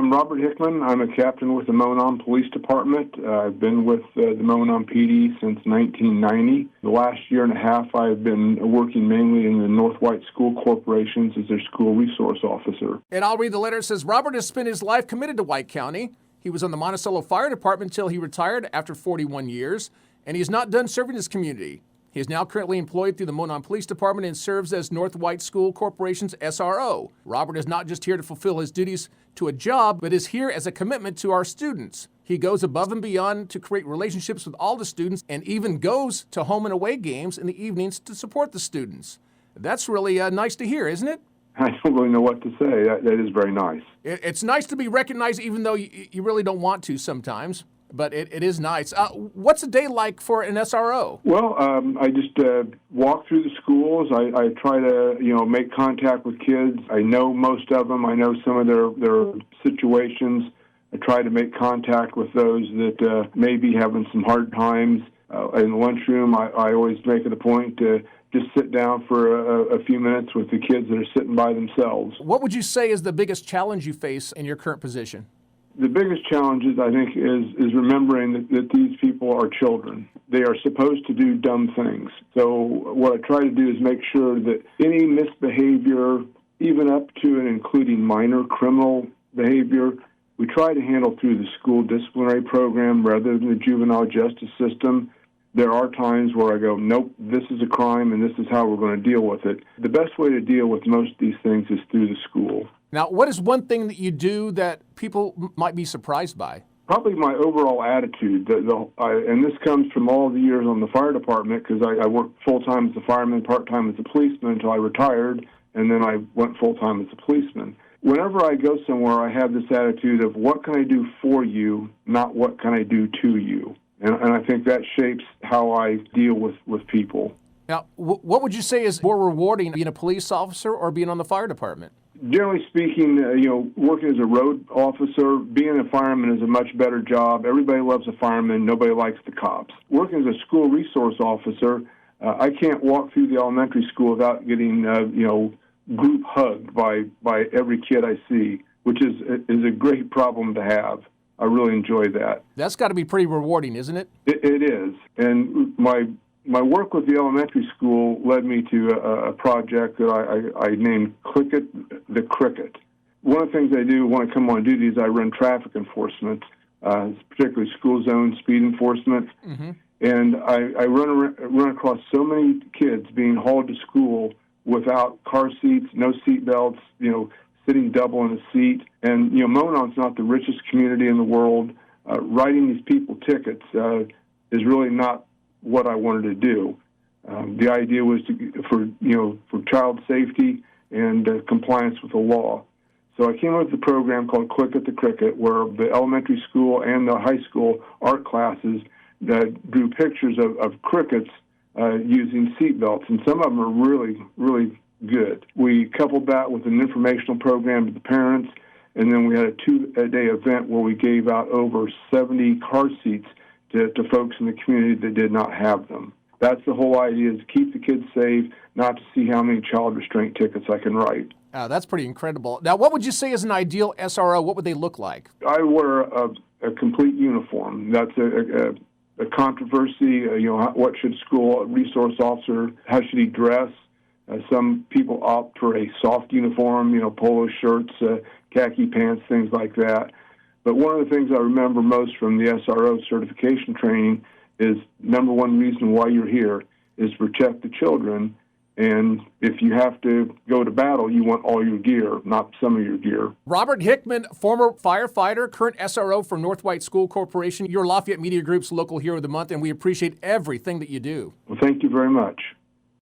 I'm Robert Hickman. I'm a captain with the Monon Police Department. I've been with the Monon PD since 1990. The last year and a half, I've been working mainly in the North White School Corporations as their school resource officer. And I'll read the letter. It says, Robert has spent his life committed to White County. He was on the Monticello Fire Department until he retired after 41 years, and he is not done serving his community. He is now currently employed through the Monon Police Department and serves as North White School Corporation's SRO. Robert is not just here to fulfill his duties to a job, but is here as a commitment to our students. He goes above and beyond to create relationships with all the students and even goes to home and away games in the evenings to support the students. That's really nice to hear, isn't it? I don't really know what to say. That is very nice. It's nice to be recognized even though you really don't want to sometimes. But it is nice. What's a day like for an SRO? Well, I just walk through the schools. I try to, make contact with kids. I know most of them. I know some of their situations. I try to make contact with those that may be having some hard times. In the lunchroom, I always make it a point to just sit down for a few minutes with the kids that are sitting by themselves. What would you say is the biggest challenge you face in your current position? The biggest challenge, I think, is remembering that these people are children. They are supposed to do dumb things. So what I try to do is make sure that any misbehavior, even up to and including minor criminal behavior, we try to handle through the school disciplinary program rather than the juvenile justice system. There are times where I go, nope, this is a crime and this is how we're going to deal with it. The best way to deal with most of these things is through the school. Now, what is one thing that you do that people might be surprised by? Probably my overall attitude. And this comes from all the years on the fire department because I worked full-time as a fireman, part-time as a policeman until I retired, and then I went full-time as a policeman. Whenever I go somewhere, I have this attitude of what can I do for you, not what can I do to you. And I think that shapes how I deal with people. Now, what would you say is more rewarding, being a police officer or being on the fire department? Generally speaking, working as a road officer, being a fireman is a much better job. Everybody loves a fireman. Nobody likes the cops. Working as a school resource officer, I can't walk through the elementary school without getting, group hugged by every kid I see, which is a great problem to have. I really enjoy that. That's got to be pretty rewarding, isn't it? It is. And my work with the elementary school led me to a project that I named Click It the Cricket. One of the things I do when I come on duty is I run traffic enforcement, particularly school zone speed enforcement. Mm-hmm. And I run across so many kids being hauled to school without car seats, no seat belts, sitting double in a seat. And, Monon's not the richest community in the world. Writing these people tickets is really not what I wanted to do. The idea was for child safety and compliance with the law. So I came up with a program called Click It the Cricket, where the elementary school and the high school art classes that drew pictures of crickets using seat belts, and some of them are really, really good. We coupled that with an informational program to the parents, and then we had a two-day event where we gave out over 70 car seats to folks in the community that did not have them. That's the whole idea, is to keep the kids safe, not to see how many child restraint tickets I can write. That's pretty incredible. Now, what would you say is an ideal SRO? What would they look like? I wear a complete uniform. That's a controversy. What should school resource officer, how should he dress? Some people opt for a soft uniform, polo shirts, khaki pants, things like that. But one of the things I remember most from the SRO certification training is number one reason why you're here is to protect the children. And if you have to go to battle, you want all your gear, not some of your gear. Robert Hickman, former firefighter, current SRO for North White School Corporation, your Lafayette Media Group's Local Hero of the Month, and we appreciate everything that you do. Well, thank you very much.